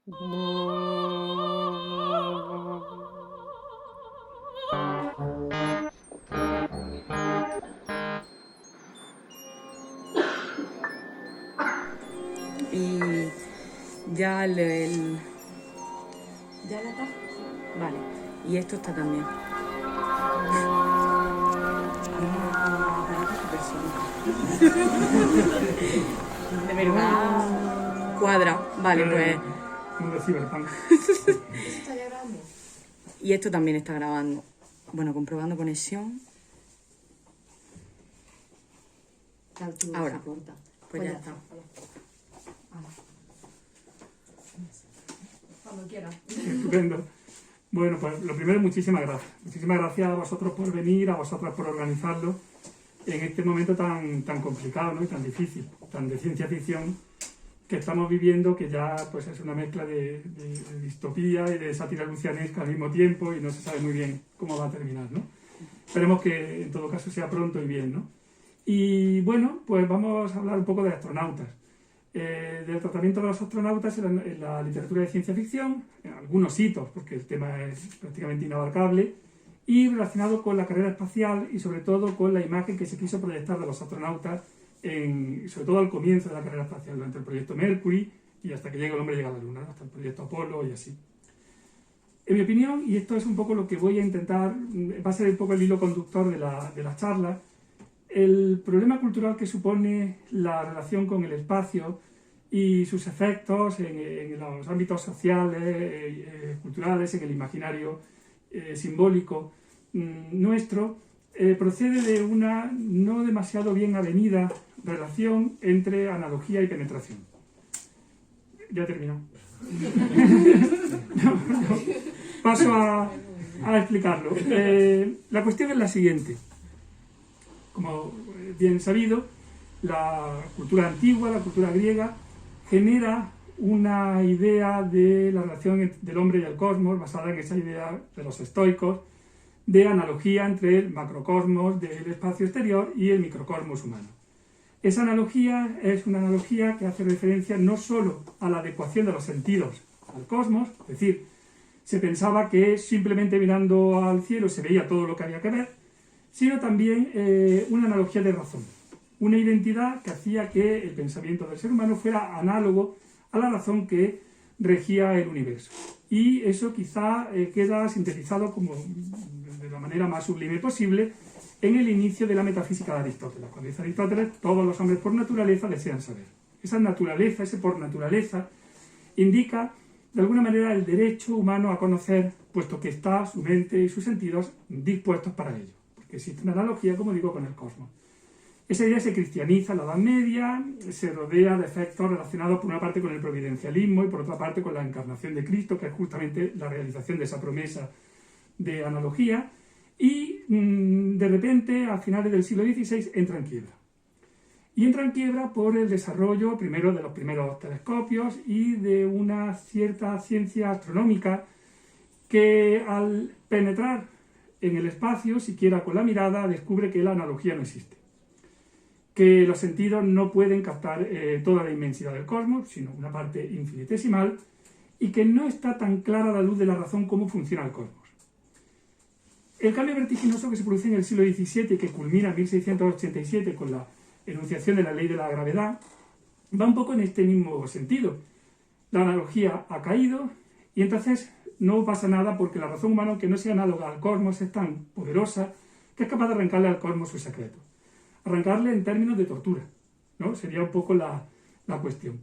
Y ya ¿Ya la está? Vale. Y esto está también. De verdad. Cuadra. Vale, pues. Mundo Cyberpunk. ¿Está ya grabando? Y esto también está grabando. Bueno, comprobando conexión. Ahora. Pues ya está. Cuando quiera. Estupendo. Bueno, pues lo primero, muchísimas gracias. Muchísimas gracias a vosotros por venir, a vosotras por organizarlo en este momento tan complicado, ¿no? Y tan difícil, tan de ciencia ficción que estamos viviendo, que ya pues es una mezcla de distopía y de sátira lucianesca al mismo tiempo y no se sabe muy bien cómo va a terminar, ¿no? Esperemos que en todo caso sea pronto y bien, ¿no? Y bueno, pues vamos a hablar un poco de astronautas. Del tratamiento de los astronautas en la literatura de ciencia ficción, en algunos hitos, porque el tema es prácticamente inabarcable, y relacionado con la carrera espacial y sobre todo con la imagen que se quiso proyectar de los astronautas, sobre todo al comienzo de la carrera espacial, durante el proyecto Mercury y hasta que el hombre llega a la Luna, hasta el proyecto Apolo y así. En mi opinión, y esto es un poco lo que voy a intentar, va a ser un poco el hilo conductor de la charla, el problema cultural que supone la relación con el espacio y sus efectos en los ámbitos sociales, culturales, en el imaginario simbólico nuestro, procede de una no demasiado bien avenida relación entre analogía y penetración. Ya he terminado. Paso a explicarlo. La cuestión es la siguiente. Como bien sabido, la cultura antigua, la cultura griega, genera una idea de la relación del hombre y el cosmos, basada en esa idea de los estoicos, de analogía entre el macrocosmos del espacio exterior y el microcosmos humano. Esa analogía es una analogía que hace referencia no solo a la adecuación de los sentidos al cosmos, es decir, se pensaba que simplemente mirando al cielo se veía todo lo que había que ver, sino también una analogía de razón, una identidad que hacía que el pensamiento del ser humano fuera análogo a la razón que regía el universo. Y eso quizá queda sintetizado como de la manera más sublime posible en el inicio de la metafísica de Aristóteles. Cuando dice Aristóteles, todos los hombres por naturaleza desean saber. Esa naturaleza, ese por naturaleza, indica de alguna manera el derecho humano a conocer, puesto que está su mente y sus sentidos dispuestos para ello. Porque existe una analogía, como digo, con el cosmos. Esa idea se cristianiza en la Edad Media, se rodea de efectos relacionados por una parte con el providencialismo y por otra parte con la encarnación de Cristo, que es justamente la realización de esa promesa de analogía, y de repente, a finales del siglo XVI, entra en quiebra. Y entra en quiebra por el desarrollo, primero, de los primeros telescopios y de una cierta ciencia astronómica que, al penetrar en el espacio, siquiera con la mirada, descubre que la analogía no existe. Que los sentidos no pueden captar toda la inmensidad del cosmos, sino una parte infinitesimal, y que no está tan clara a la luz de la razón cómo funciona el cosmos. El cambio vertiginoso que se produce en el siglo XVII y que culmina en 1687 con la enunciación de la ley de la gravedad, va un poco en este mismo sentido. La analogía ha caído y entonces no pasa nada porque la razón humana, aunque no sea análoga al cosmos, es tan poderosa que es capaz de arrancarle al cosmos sus secretos. Arrancarle en términos de tortura, ¿no? Sería un poco la cuestión.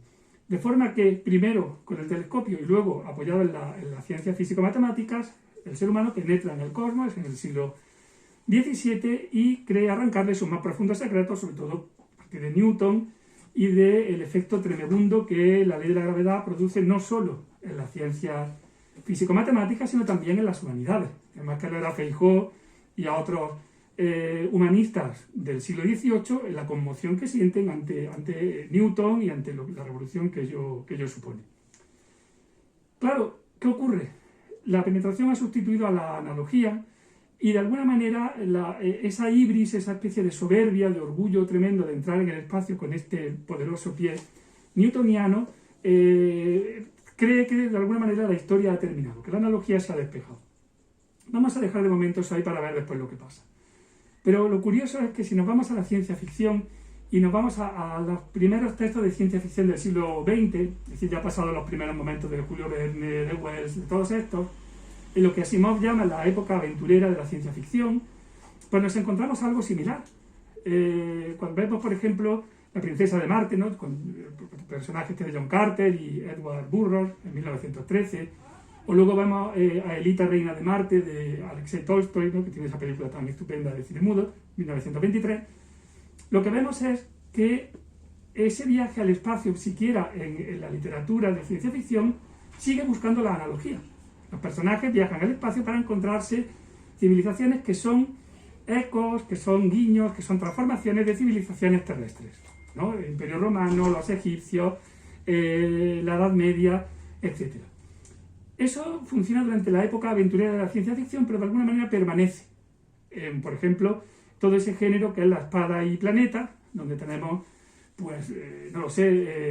De forma que, primero con el telescopio y luego apoyado en la ciencia físico-matemáticas, el ser humano penetra en el cosmos en el siglo XVII y cree arrancarle sus más profundos secretos, sobre todo a partir de Newton y del efecto tremebundo que la ley de la gravedad produce no solo en la ciencia físico-matemáticas, sino también en las humanidades. Además que leer a Feijóo y a otros humanistas del siglo XVIII en la conmoción que sienten ante Newton y ante la revolución que ello supone. Claro, ¿qué ocurre? La penetración ha sustituido a la analogía y de alguna manera esa ibris, esa especie de soberbia, de orgullo tremendo de entrar en el espacio con este poderoso pie newtoniano, cree que de alguna manera la historia ha terminado, que la analogía se ha despejado. Vamos a dejar de momento eso ahí para ver después lo que pasa. Pero lo curioso es que si nos vamos a la ciencia ficción y nos vamos a los primeros textos de ciencia ficción del siglo XX, es decir, ya pasados los primeros momentos de Julio Verne, de Wells, de todos estos, en lo que Asimov llama la época aventurera de la ciencia ficción, pues nos encontramos algo similar. Cuando vemos, por ejemplo, La princesa de Marte, ¿no?, con personajes de John Carter y Edward Burroughs en 1913, o luego vemos a Elita, reina de Marte, de Alexei Tolstoy, ¿no?, que tiene esa película tan estupenda de cine mudo, 1923, lo que vemos es que ese viaje al espacio, siquiera en la literatura de ciencia ficción, sigue buscando la analogía. Los personajes viajan al espacio para encontrarse civilizaciones que son ecos, que son guiños, que son transformaciones de civilizaciones terrestres, ¿no? El Imperio Romano, los egipcios, la Edad Media, etc. Eso funciona durante la época aventurera de la ciencia ficción, pero de alguna manera permanece. Por ejemplo, todo ese género que es la espada y planeta, donde tenemos, pues, no lo sé,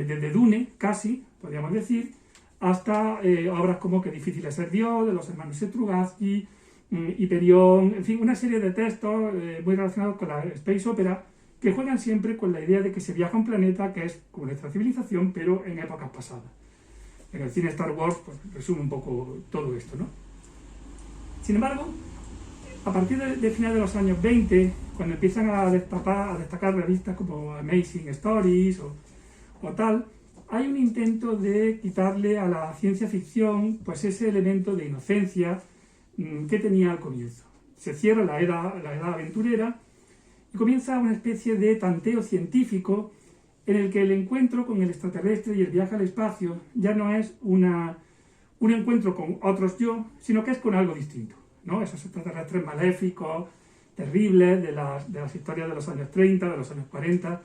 desde Dune, casi, podríamos decir, hasta obras como Qué difícil es ser Dios, de los hermanos Strugatsky, Hyperion, en fin, una serie de textos muy relacionados con la space opera, que juegan siempre con la idea de que se viaja a un planeta que es como nuestra civilización, pero en épocas pasadas. En el cine Star Wars, pues, resume un poco todo esto, ¿no? Sin embargo, a partir de finales de los años 20, cuando empiezan a destacar revistas como Amazing Stories o tal, hay un intento de quitarle a la ciencia ficción, pues, ese elemento de inocencia que tenía al comienzo. Se cierra la edad aventurera y comienza una especie de tanteo científico en el que el encuentro con el extraterrestre y el viaje al espacio ya no es un encuentro con otros yo, sino que es con algo distinto, ¿no? Esos extraterrestres maléficos, terribles, de las historias de los años 30, de los años 40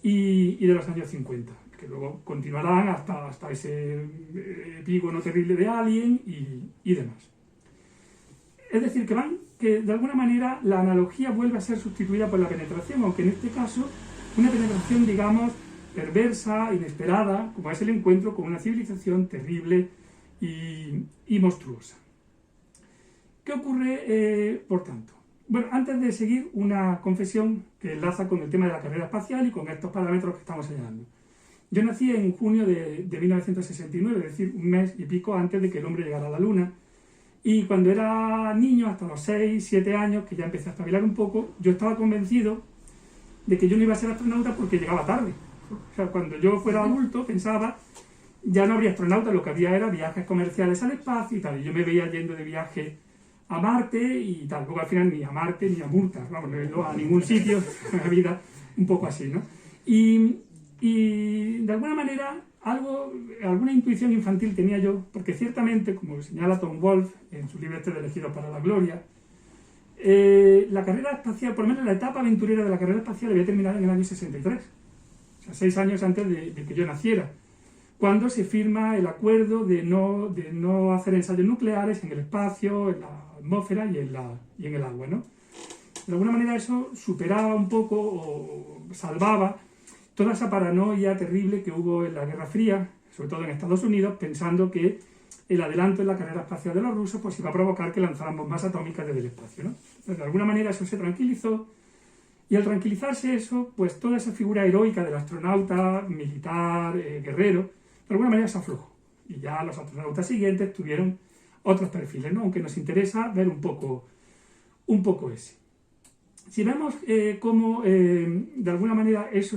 y de los años 50, que luego continuarán hasta ese epígono terrible de Alien y demás. Es decir, que de alguna manera la analogía vuelve a ser sustituida por la penetración, aunque en este caso una penetración, digamos, perversa, inesperada, como es el encuentro con una civilización terrible y monstruosa. ¿Qué ocurre, por tanto? Bueno, antes de seguir, una confesión que enlaza con el tema de la carrera espacial y con estos parámetros que estamos señalando. Yo nací en junio de 1969, es decir, un mes y pico antes de que el hombre llegara a la Luna. Y cuando era niño, hasta los 6, 7 años, que ya empecé a espabilar un poco, yo estaba convencido de que yo no iba a ser astronauta porque llegaba tarde. O sea, cuando yo fuera adulto, pensaba, ya no habría astronautas, lo que había era viajes comerciales al espacio y tal. Y yo me veía yendo de viaje a Marte y tal. Luego al final ni a Marte ni a Murta, vamos, no he ido a ningún sitio en la vida, un poco así, ¿no? Y de alguna manera, alguna intuición infantil tenía yo, porque ciertamente, como señala Tom Wolfe en su libro de Elegidos para la Gloria, la carrera espacial, por lo menos la etapa aventurera de la carrera espacial, había terminado en el año 63, o sea, 6 años antes de que yo naciera, cuando se firma el acuerdo de no hacer ensayos nucleares en el espacio, en la atmósfera y en el agua, ¿no? De alguna manera eso superaba un poco o salvaba toda esa paranoia terrible que hubo en la Guerra Fría, sobre todo en Estados Unidos, pensando que el adelanto en la carrera espacial de los rusos pues iba a provocar que lanzaran bombas atómicas desde el espacio, ¿no? Entonces, de alguna manera eso se tranquilizó, y al tranquilizarse eso, pues toda esa figura heroica del astronauta, militar, guerrero, de alguna manera se aflojó. Y ya los astronautas siguientes tuvieron otros perfiles, ¿no? Aunque nos interesa ver un poco ese. Si vemos cómo, de alguna manera, eso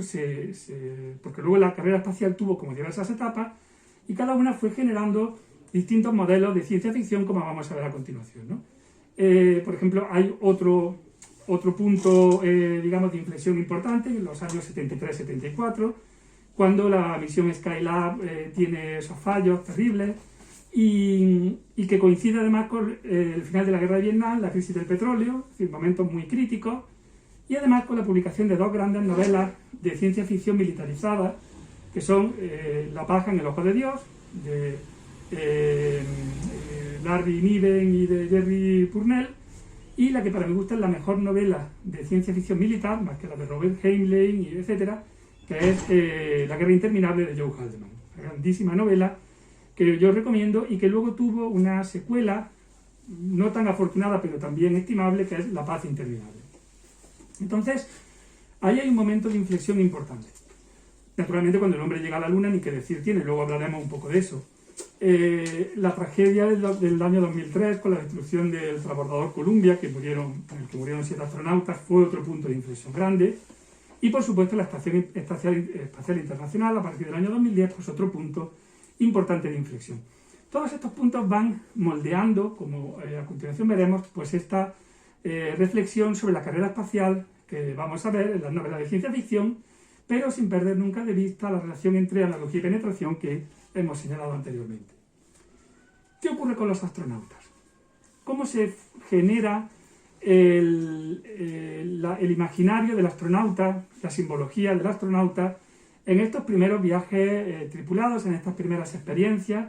porque luego la carrera espacial tuvo como diversas etapas, y cada una fue generando distintos modelos de ciencia ficción, como vamos a ver a continuación, ¿no? Por ejemplo, hay otro punto, digamos, de inflexión importante, en los años 73-74, cuando la misión Skylab tiene esos fallos terribles, y que coincide además con el final de la guerra de Vietnam, la crisis del petróleo, es decir, momentos muy críticos, y además con la publicación de 2 grandes novelas de ciencia ficción militarizada, que son La paja en el ojo de Dios, de Larry Niven y de Jerry Pournelle, y la que para mí gusta es la mejor novela de ciencia ficción militar, más que la de Robert Heinlein, etc., que es La guerra interminable de Joe Haldeman, una grandísima novela que yo recomiendo y que luego tuvo una secuela no tan afortunada pero también estimable, que es La paz interminable. Entonces, ahí hay un momento de inflexión importante. Naturalmente, cuando el hombre llega a la luna, ni qué decir tiene, luego hablaremos un poco de eso. La tragedia del año 2003, con la destrucción del transbordador Columbia, en el que murieron 7 astronautas, fue otro punto de inflexión grande. Y, por supuesto, la Estación Espacial Internacional, a partir del año 2010, pues otro punto importante de inflexión. Todos estos puntos van moldeando, como a continuación veremos, pues esta reflexión sobre la carrera espacial que vamos a ver en las novelas de ciencia ficción, pero sin perder nunca de vista la relación entre analogía y penetración que hemos señalado anteriormente. ¿Qué ocurre con los astronautas? ¿Cómo se genera el imaginario del astronauta, la simbología del astronauta, en estos primeros viajes tripulados, en estas primeras experiencias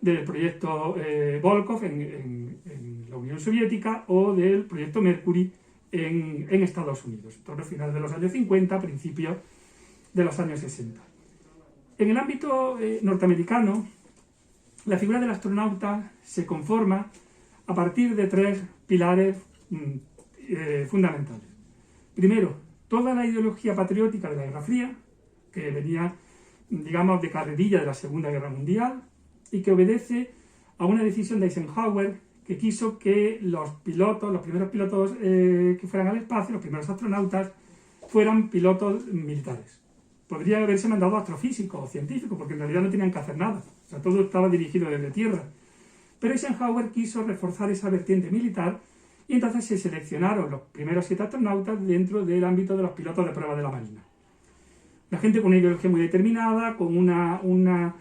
del proyecto Volkov en la Unión Soviética o del proyecto Mercury en Estados Unidos, todo final de los años 50, principios de los años 60? En el ámbito norteamericano, la figura del astronauta se conforma a partir de 3 pilares fundamentales. Primero, toda la ideología patriótica de la Guerra Fría, que venía, digamos, de carrerilla de la Segunda Guerra Mundial y que obedece a una decisión de Eisenhower que quiso que los primeros pilotos que fueran al espacio, los primeros astronautas, fueran pilotos militares. Podría haberse mandado astrofísicos o científicos, porque en realidad no tenían que hacer nada. O sea, todo estaba dirigido desde tierra. Pero Eisenhower quiso reforzar esa vertiente militar y entonces se seleccionaron los primeros 7 astronautas dentro del ámbito de los pilotos de prueba de la Marina. La gente con una ideología muy determinada, con unas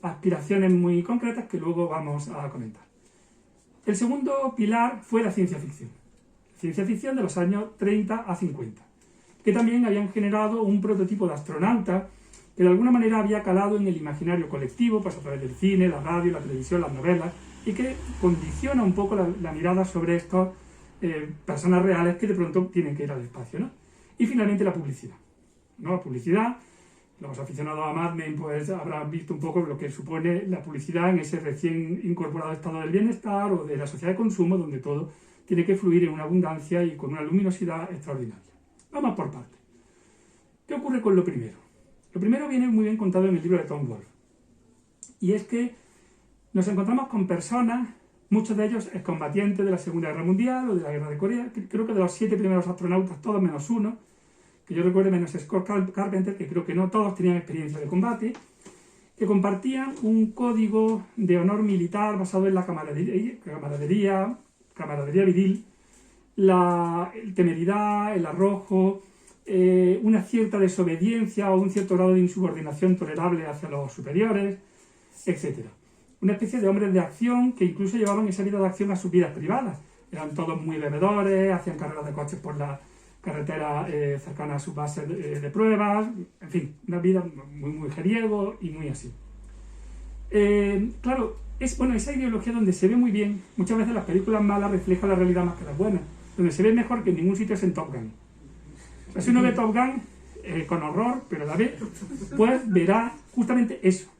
aspiraciones muy concretas que luego vamos a comentar. El segundo pilar fue la ciencia ficción. Ciencia ficción de los años 30 a 50. Que también habían generado un prototipo de astronauta que de alguna manera había calado en el imaginario colectivo, pues a través del cine, la radio, la televisión, las novelas, y que condiciona un poco la mirada sobre estas personas reales que de pronto tienen que ir al espacio, ¿no? Y finalmente la publicidad, ¿no? La publicidad, los aficionados a Mad Men pues habrán visto un poco lo que supone la publicidad en ese recién incorporado estado del bienestar o de la sociedad de consumo, donde todo tiene que fluir en una abundancia y con una luminosidad extraordinaria. Vamos por partes. ¿Qué ocurre con lo primero? Lo primero viene muy bien contado en el libro de Tom Wolfe. Y es que nos encontramos con personas, muchos de ellos excombatientes de la Segunda Guerra Mundial o de la Guerra de Corea. Creo que de los 7 primeros astronautas, todos menos uno, que yo recuerdo menos Scott Carpenter, que creo que no todos tenían experiencia de combate, que compartían un código de honor militar basado en la camaradería viril, la temeridad, el arrojo, una cierta desobediencia o un cierto grado de insubordinación tolerable hacia los superiores, etc. Una especie de hombres de acción que incluso llevaban esa vida de acción a sus vidas privadas. Eran todos muy bebedores, hacían carreras de coches por la carretera cercana a sus bases de pruebas, en fin, una vida muy mujeriego y muy así. Claro, esa ideología donde se ve muy bien, muchas veces las películas malas reflejan la realidad más que las buenas, donde se ve mejor que en ningún sitio es en Top Gun. O sea, si uno ve Top Gun con horror, pero la ve, pues verá justamente eso,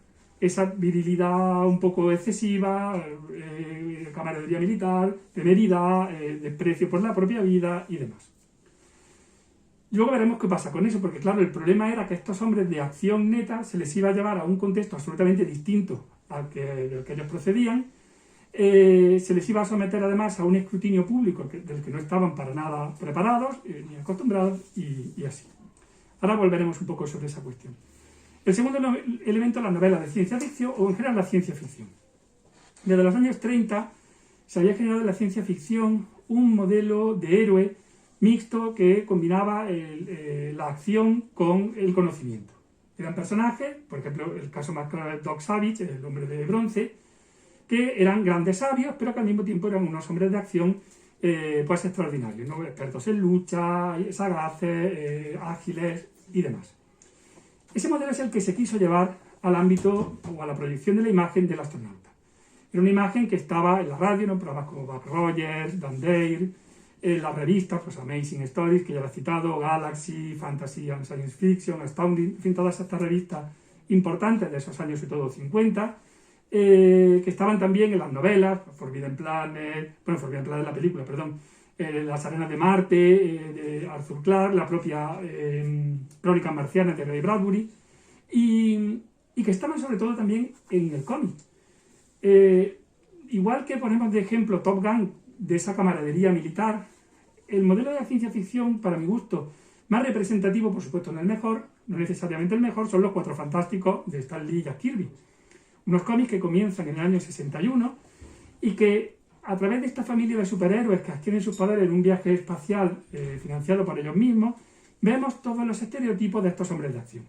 esa virilidad un poco excesiva, camaradería militar, temeridad, desprecio por la propia vida y demás. Luego veremos qué pasa con eso, porque claro, el problema era que a estos hombres de acción neta se les iba a llevar a un contexto absolutamente distinto al del que ellos procedían, se les iba a someter además a un escrutinio público del que no estaban para nada preparados ni acostumbrados y así. Ahora volveremos un poco sobre esa cuestión. El segundo elemento es la novela de ciencia ficción o en general la ciencia ficción. Desde los años 30 se había generado en la ciencia ficción un modelo de héroe mixto que combinaba la acción con el conocimiento. Eran personajes, por ejemplo, el caso más claro es Doc Savage, el hombre de bronce, que eran grandes sabios, pero que al mismo tiempo eran unos hombres de acción pues extraordinarios, ¿no? Expertos en lucha, sagaces, ágiles y demás. Ese modelo es el que se quiso llevar al ámbito o a la proyección de la imagen del astronauta. Era una imagen que estaba en la radio, ¿no? Programas como Buck Rogers, Dan Dare, en las revistas, pues Amazing Stories, que ya lo he citado, Galaxy, Fantasy and Science Fiction, Astounding, en fin, todas estas revistas importantes de esos años, sobre todo 50, que estaban también en las novelas, Forbidden Planet, la película, perdón, Las arenas de Marte, de Arthur Clarke, la propia Crónicas marcianas de Ray Bradbury, y que estaban sobre todo también en el cómic. Igual que ponemos de ejemplo Top Gun, de esa camaradería militar, el modelo de la ciencia ficción, para mi gusto, más representativo, por supuesto no el mejor, no necesariamente el mejor, son Los Cuatro Fantásticos de Stan Lee y Jack Kirby. Unos cómics que comienzan en el año 61 y que, a través de esta familia de superhéroes que adquieren sus poderes en un viaje espacial financiado por ellos mismos, vemos todos los estereotipos de estos hombres de acción.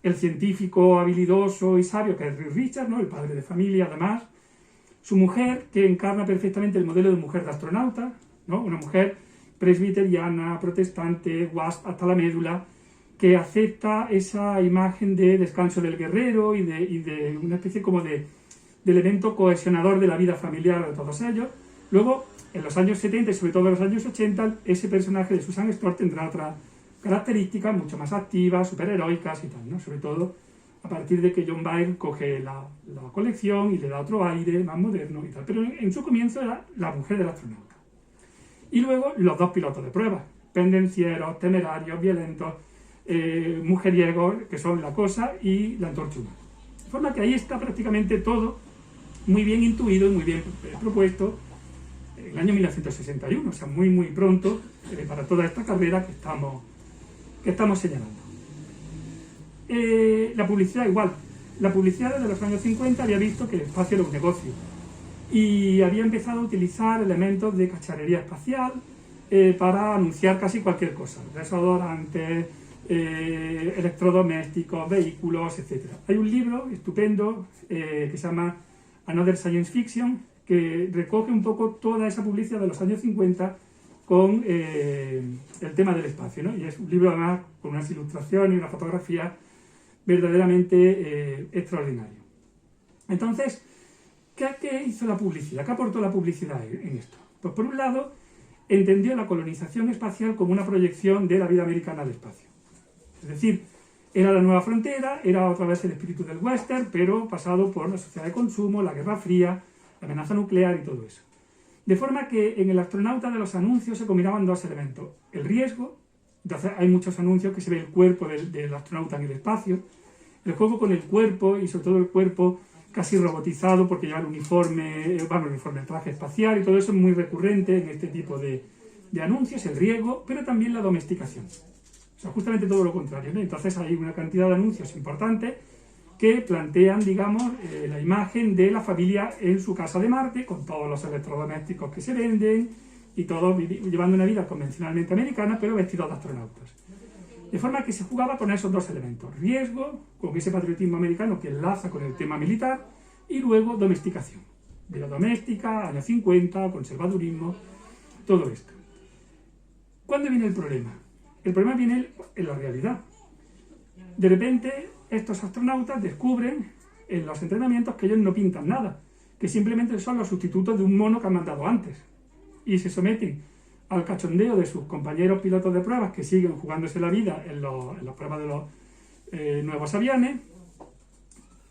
El científico habilidoso y sabio, que es Reed Richards, ¿no?, el padre de familia, además. Su mujer, que encarna perfectamente el modelo de mujer de astronauta, ¿no?, una mujer presbiteriana, protestante, wasp hasta la médula, que acepta esa imagen de descanso del guerrero y de una especie como de elemento cohesionador de la vida familiar de todos ellos. Luego, en los años 70 y sobre todo en los años 80, ese personaje de Susan Storr tendrá otras características mucho más activas, superheroicas y tal, ¿no? Sobre todo a partir de que John Byrne coge la colección y le da otro aire más moderno y tal. Pero en su comienzo era la mujer del astronauta. Y luego los dos pilotos de prueba, pendencieros, temerarios, violentos, mujeriegos, que son la Cosa y la Antorcha Humana. De forma que ahí está prácticamente todo muy bien intuido y muy bien propuesto en el año 1961, o sea, muy muy pronto para toda esta carrera que estamos señalando. La publicidad igual. La publicidad desde los años 50 había visto que el espacio era un negocio y había empezado a utilizar elementos de cacharrería espacial para anunciar casi cualquier cosa, desodorantes, electrodomésticos, vehículos, etc. Hay un libro estupendo que se llama Another Science Fiction, que recoge un poco toda esa publicidad de los años 50 con el tema del espacio, ¿no? Y es un libro además con unas ilustraciones y una fotografía verdaderamente extraordinario. Entonces, ¿qué hizo la publicidad? ¿Qué aportó la publicidad en esto? Pues por un lado, entendió la colonización espacial como una proyección de la vida americana al espacio. Es decir, era la nueva frontera, era otra vez el espíritu del western, pero pasado por la sociedad de consumo, la Guerra Fría, la amenaza nuclear y todo eso. De forma que en el astronauta de los anuncios se combinaban dos elementos. El riesgo, entonces hay muchos anuncios que se ve el cuerpo del astronauta en el espacio, el juego con el cuerpo y sobre todo el cuerpo casi robotizado porque lleva el uniforme, el traje espacial y todo eso es muy recurrente en este tipo de anuncios, el riesgo, pero también la domesticación. O sea, justamente todo lo contrario, ¿no? Entonces hay una cantidad de anuncios importantes que plantean, digamos, la imagen de la familia en su casa de Marte, con todos los electrodomésticos que se venden y todos llevando una vida convencionalmente americana, pero vestidos de astronautas. De forma que se jugaba con esos dos elementos, riesgo, con ese patriotismo americano que enlaza con el tema militar, y luego domesticación. Vida doméstica, años 50, conservadurismo, todo esto. ¿Cuándo viene el problema? El problema viene en la realidad. De repente, estos astronautas descubren en los entrenamientos que ellos no pintan nada, que simplemente son los sustitutos de un mono que han mandado antes. Y se someten al cachondeo de sus compañeros pilotos de pruebas que siguen jugándose la vida en las pruebas de los nuevos aviones,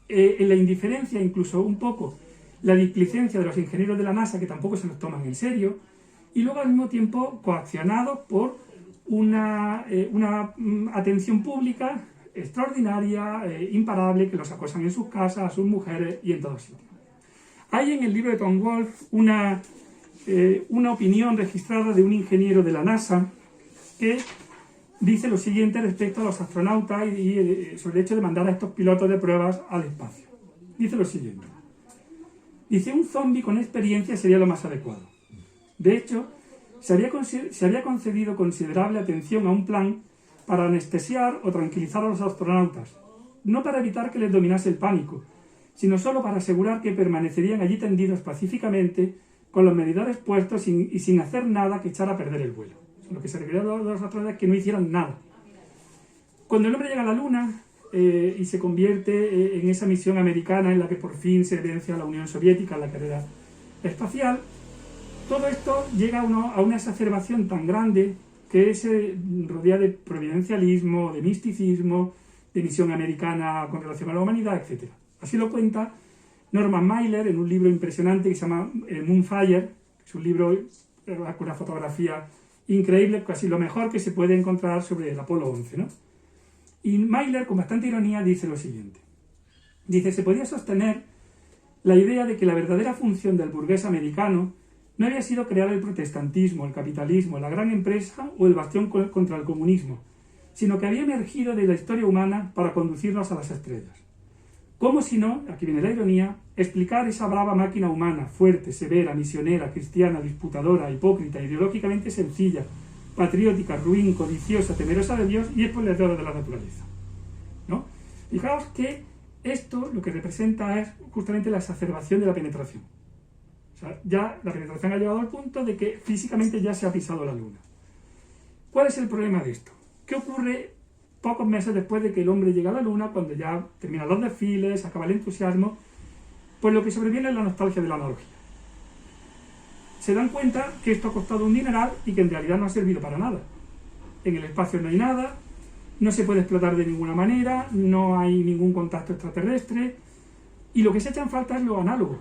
en la indiferencia, incluso un poco la displicencia de los ingenieros de la NASA, que tampoco se los toman en serio, y luego al mismo tiempo coaccionados por una atención pública extraordinaria, imparable, que los acosan en sus casas, a sus mujeres y en todos sitios. Hay en el libro de Tom Wolfe una opinión registrada de un ingeniero de la NASA que dice lo siguiente respecto a los astronautas y sobre el hecho de mandar a estos pilotos de pruebas al espacio. Dice lo siguiente. Dice, un zombi con experiencia sería lo más adecuado. De hecho, se había concedido considerable atención a un plan para anestesiar o tranquilizar a los astronautas, no para evitar que les dominase el pánico, sino solo para asegurar que permanecerían allí tendidos pacíficamente con los medidores puestos y sin hacer nada que echara a perder el vuelo. Lo que se requería de los astronautas es que no hicieran nada. Cuando el hombre llega a la Luna y se convierte en esa misión americana en la que por fin se vence a la Unión Soviética en la carrera espacial, todo esto llega a una exacerbación tan grande que se rodea de providencialismo, de misticismo, de misión americana con relación a la humanidad, etc. Así lo cuenta Norman Mailer, en un libro impresionante que se llama Moonfire, que es un libro con una fotografía increíble, casi lo mejor que se puede encontrar sobre el Apolo 11, ¿no? Y Mailer, con bastante ironía, dice lo siguiente. Dice, se podía sostener la idea de que la verdadera función del burgués americano no había sido crear el protestantismo, el capitalismo, la gran empresa o el bastión contra el comunismo, sino que había emergido de la historia humana para conducirnos a las estrellas. ¿Cómo si no, aquí viene la ironía, explicar esa brava máquina humana, fuerte, severa, misionera, cristiana, disputadora, hipócrita, ideológicamente sencilla, patriótica, ruin, codiciosa, temerosa de Dios y exploradora de la naturaleza? ¿No? Fijaos que esto lo que representa es justamente la exacerbación de la penetración. O sea, ya la penetración ha llegado al punto de que físicamente ya se ha pisado la luna. ¿Cuál es el problema de esto? ¿Qué ocurre pocos meses después de que el hombre llega a la luna, cuando ya terminan los desfiles, acaba el entusiasmo? Pues lo que sobreviene es la nostalgia de la analogía. Se dan cuenta que esto ha costado un dineral y que en realidad no ha servido para nada. En el espacio no hay nada, no se puede explotar de ninguna manera, no hay ningún contacto extraterrestre, y lo que se echa en falta es lo análogo.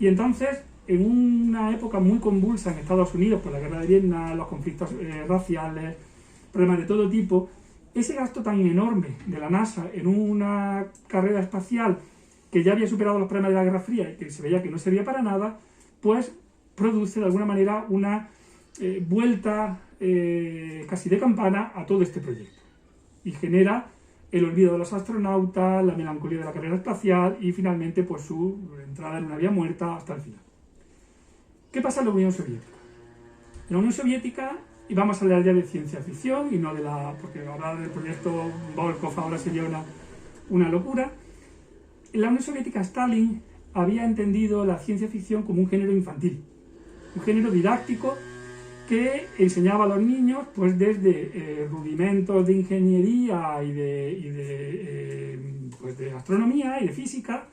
Y entonces, en una época muy convulsa en Estados Unidos, por la guerra de Vietnam, los conflictos raciales, problemas de todo tipo, ese gasto tan enorme de la NASA en una carrera espacial que ya había superado los problemas de la Guerra Fría y que se veía que no servía para nada, pues produce de alguna manera una vuelta casi de campana a todo este proyecto. Y genera el olvido de los astronautas, la melancolía de la carrera espacial y finalmente pues su entrada en una vía muerta hasta el final. ¿Qué pasa en la Unión Soviética? En la Unión Soviética, y vamos a hablar ya de ciencia ficción y no de porque hablar del proyecto Volkov ahora sería una locura. En la Unión Soviética, Stalin había entendido la ciencia ficción como un género infantil, un género didáctico que enseñaba a los niños pues desde rudimentos de ingeniería y de astronomía y de física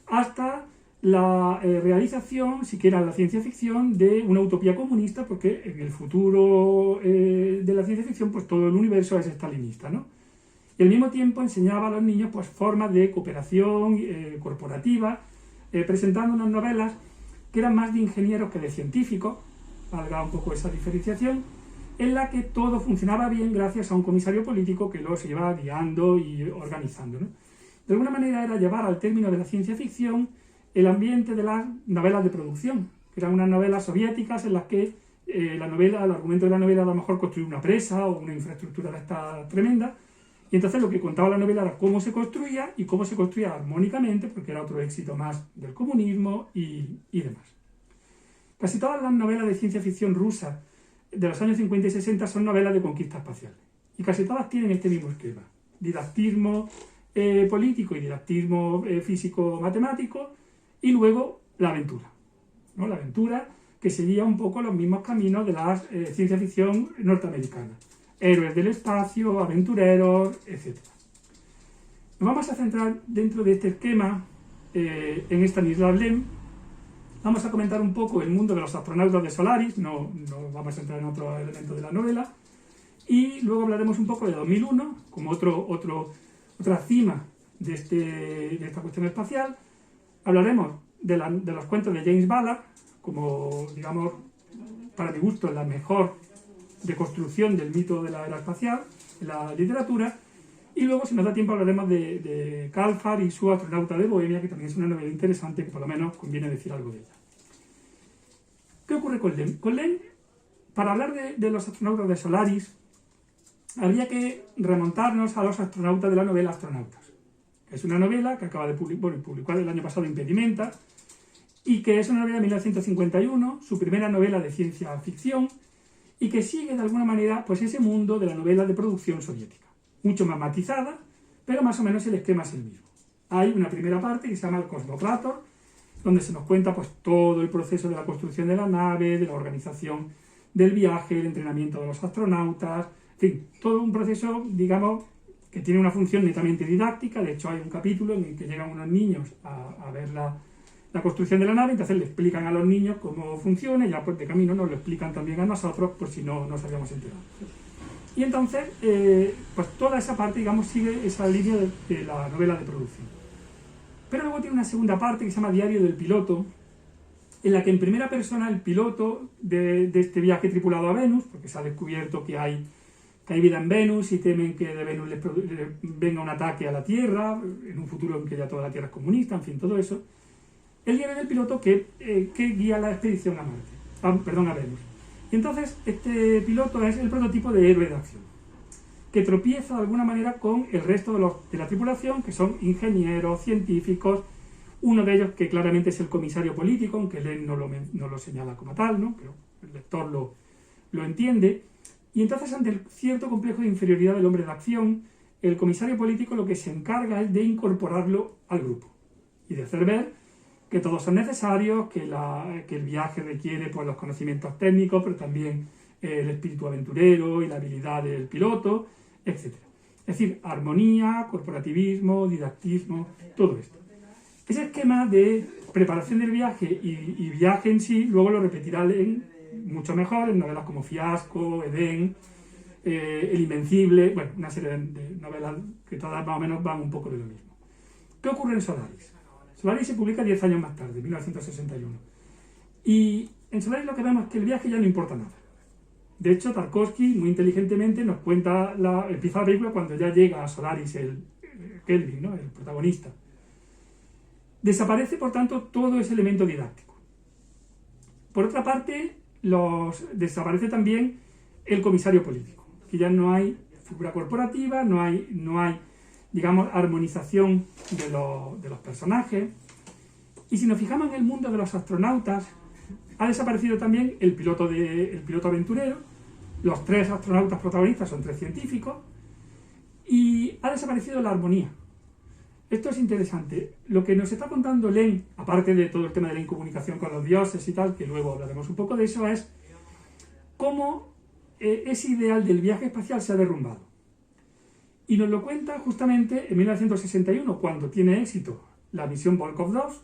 hasta la realización, siquiera la ciencia ficción, de una utopía comunista, porque en el futuro de la ciencia ficción pues todo el universo es stalinista, ¿no? Y al mismo tiempo enseñaba a los niños pues formas de cooperación corporativa, presentando unas novelas que eran más de ingenieros que de científicos, valga un poco esa diferenciación, en la que todo funcionaba bien gracias a un comisario político que los iba guiando y organizando, ¿no? De alguna manera era llevar al término de la ciencia ficción el ambiente de las novelas de producción, que eran unas novelas soviéticas en las que el argumento de la novela era a lo mejor construir una presa o una infraestructura de esta tremenda, y entonces lo que contaba la novela era cómo se construía y cómo se construía armónicamente, porque era otro éxito más del comunismo y demás. Casi todas las novelas de ciencia ficción rusa de los años 50 y 60 son novelas de conquista espacial, y casi todas tienen este mismo esquema: didactismo político y didactismo físico-matemático, y luego la aventura, ¿no? La aventura que seguía un poco los mismos caminos de la ciencia ficción norteamericana. Héroes del espacio, aventureros, etc. Nos vamos a centrar dentro de este esquema en Stanisław Lem. Vamos a comentar un poco el mundo de los astronautas de Solaris, no vamos a entrar en otro elemento de la novela, y luego hablaremos un poco de 2001, como otra cima de esta cuestión espacial. Hablaremos de los cuentos de James Ballard, como, digamos, para mi gusto, la mejor deconstrucción del mito de la era espacial en la literatura, y luego, si nos da tiempo, hablaremos de Calfar y su astronauta de Bohemia, que también es una novela interesante que por lo menos conviene decir algo de ella. ¿Qué ocurre con Lem? Con Lem, para hablar de los astronautas de Solaris, habría que remontarnos a los astronautas de la novela Astronautas. Es una novela que acaba de publicar el año pasado Impedimenta, y que es una novela de 1951, su primera novela de ciencia ficción, y que sigue de alguna manera pues ese mundo de la novela de producción soviética. Mucho más matizada, pero más o menos el esquema es el mismo. Hay una primera parte que se llama el Cosmoprator, donde se nos cuenta pues todo el proceso de la construcción de la nave, de la organización del viaje, el entrenamiento de los astronautas, en fin, todo un proceso, digamos, que tiene una función netamente didáctica. De hecho, hay un capítulo en el que llegan unos niños a ver la construcción de la nave, entonces le explican a los niños cómo funciona, y ya pues de camino nos lo explican también a nosotros, por si no nos habíamos enterado. Y entonces, pues toda esa parte, digamos, sigue esa línea de la novela de producción. Pero luego tiene una segunda parte que se llama Diario del piloto, en la que en primera persona el piloto de este viaje tripulado a Venus, porque se ha descubierto que hay vida en Venus y temen que de Venus les venga un ataque a la Tierra, en un futuro en que ya toda la Tierra es comunista, en fin, todo eso. El diario del piloto que guía la expedición a Venus. Y entonces este piloto es el prototipo de héroe de acción, que tropieza de alguna manera con el resto de la tripulación, que son ingenieros, científicos, uno de ellos que claramente es el comisario político, aunque Len no lo señala como tal, ¿no? Pero el lector lo entiende. Y entonces, ante el cierto complejo de inferioridad del hombre de acción, el comisario político lo que se encarga es de incorporarlo al grupo y de hacer ver que todos son necesarios, que el viaje requiere pues, los conocimientos técnicos, pero también el espíritu aventurero y la habilidad del piloto, etc. Es decir, armonía, corporativismo, didactismo, todo esto. Ese esquema de preparación del viaje y viaje en sí, luego lo repetirá Len mucho mejor en novelas como Fiasco, Edén, El Invencible, bueno, una serie de novelas que todas más o menos van un poco de lo mismo. ¿Qué ocurre en Solaris? Solaris se publica 10 años más tarde, en 1961. Y en Solaris lo que vemos es que el viaje ya no importa nada. De hecho, Tarkovsky, muy inteligentemente, nos cuenta, empieza la película cuando ya llega a Solaris el Kelvin, ¿no? El protagonista. Desaparece, por tanto, todo ese elemento didáctico. Por otra parte, desaparece también el comisario político, que ya no hay figura corporativa, no hay digamos, armonización de los personajes. Y si nos fijamos en el mundo de los astronautas, ha desaparecido también el piloto aventurero, los 3 astronautas protagonistas son 3 científicos, y ha desaparecido la armonía. Esto es interesante. Lo que nos está contando Len, aparte de todo el tema de la incomunicación con los dioses y tal, que luego hablaremos un poco de eso, es cómo ese ideal del viaje espacial se ha derrumbado. Y nos lo cuenta justamente en 1961, cuando tiene éxito la misión Volkov 2,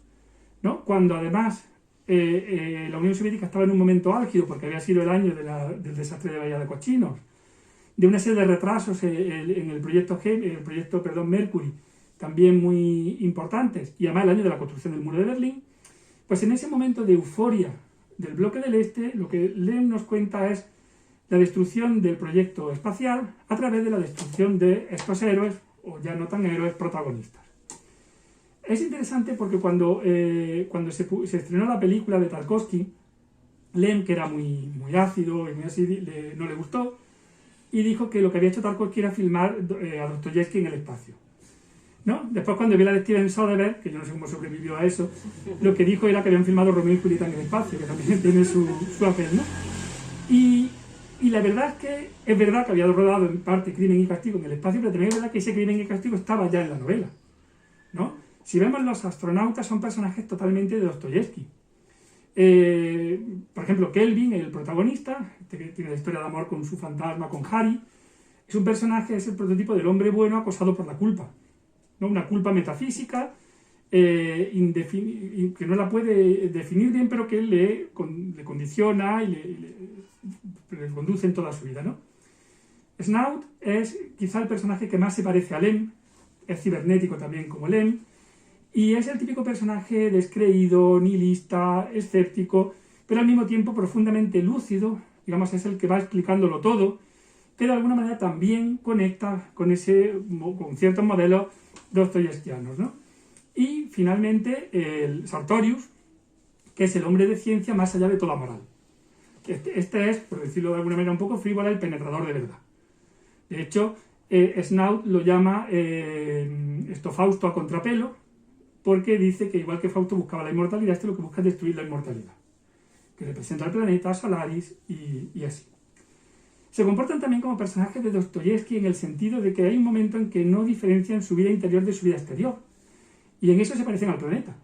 ¿no? Cuando además la Unión Soviética estaba en un momento álgido, porque había sido el año del desastre de Bahía de Cochinos, de una serie de retrasos en el proyecto Mercury, también muy importantes, y además el año de la construcción del muro de Berlín. Pues en ese momento de euforia del bloque del Este, lo que Len nos cuenta es la destrucción del proyecto espacial a través de la destrucción de estos héroes, o ya no tan héroes, protagonistas. Es interesante porque cuando se estrenó la película de Tarkovsky, Len, que era muy ácido y muy así, no le gustó, y dijo que lo que había hecho Tarkovsky era filmar a Dostoyevsky en el espacio, ¿no? Después, cuando vi la de Steven Soderbergh, que yo no sé cómo sobrevivió a eso, lo que dijo era que habían filmado Romeo y Julieta en el espacio, que también tiene su aquel, ¿no? Y la verdad es que es verdad que había rodado en parte Crimen y Castigo en el espacio, pero también es verdad que ese Crimen y Castigo estaba ya en la novela, ¿no? Si vemos, los astronautas son personajes totalmente de Dostoyevsky. Por ejemplo, Kelvin, el protagonista, que tiene la historia de amor con su fantasma, con Harry, es un personaje, es el prototipo del hombre bueno acosado por la culpa, ¿no? Una culpa metafísica que no la puede definir bien, pero que le condiciona y le conduce en toda su vida, ¿no? Snout es quizá el personaje que más se parece a Len, es cibernético también como Len, y es el típico personaje descreído, nihilista, escéptico, pero al mismo tiempo profundamente lúcido, digamos, es el que va explicándolo todo, que de alguna manera también conecta con ciertos modelos dostoyevskianos, ¿no? Y finalmente el Sartorius, que es el hombre de ciencia más allá de toda moral. Este es, por decirlo de alguna manera un poco frívola, el penetrador de verdad. De hecho, Snout lo llama Fausto a contrapelo, porque dice que igual que Fausto buscaba la inmortalidad, este lo que busca es destruir la inmortalidad, que representa al planeta, a Solaris y así. Se comportan también como personajes de Dostoyevsky en el sentido de que hay un momento en que no diferencian su vida interior de su vida exterior, y en eso se parecen al planeta,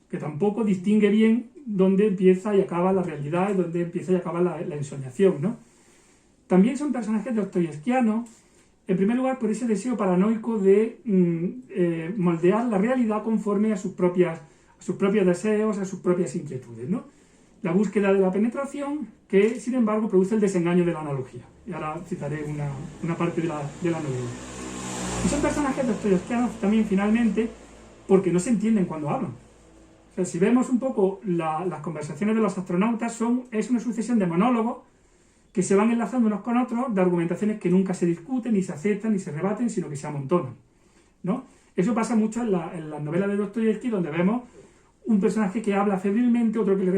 que tampoco distingue bien dónde empieza y acaba la realidad y dónde empieza y acaba la ensoñación, ¿no? También son personajes dostoyevskianos, en primer lugar por ese deseo paranoico de moldear la realidad conforme a sus propios deseos, a sus propias inquietudes, ¿no? La búsqueda de la penetración, que sin embargo produce el desengaño de la analogía. Y ahora citaré una parte de la novela. Y son personajes dostoyevskianos también finalmente porque no se entienden cuando hablan. O sea, si vemos un poco las conversaciones de los astronautas, es una sucesión de monólogos que se van enlazando unos con otros, de argumentaciones que nunca se discuten, ni se aceptan, ni se rebaten, sino que se amontonan, ¿no? Eso pasa mucho en las novelas de Dostoyevsky, donde vemos un personaje que habla febrilmente, otro que le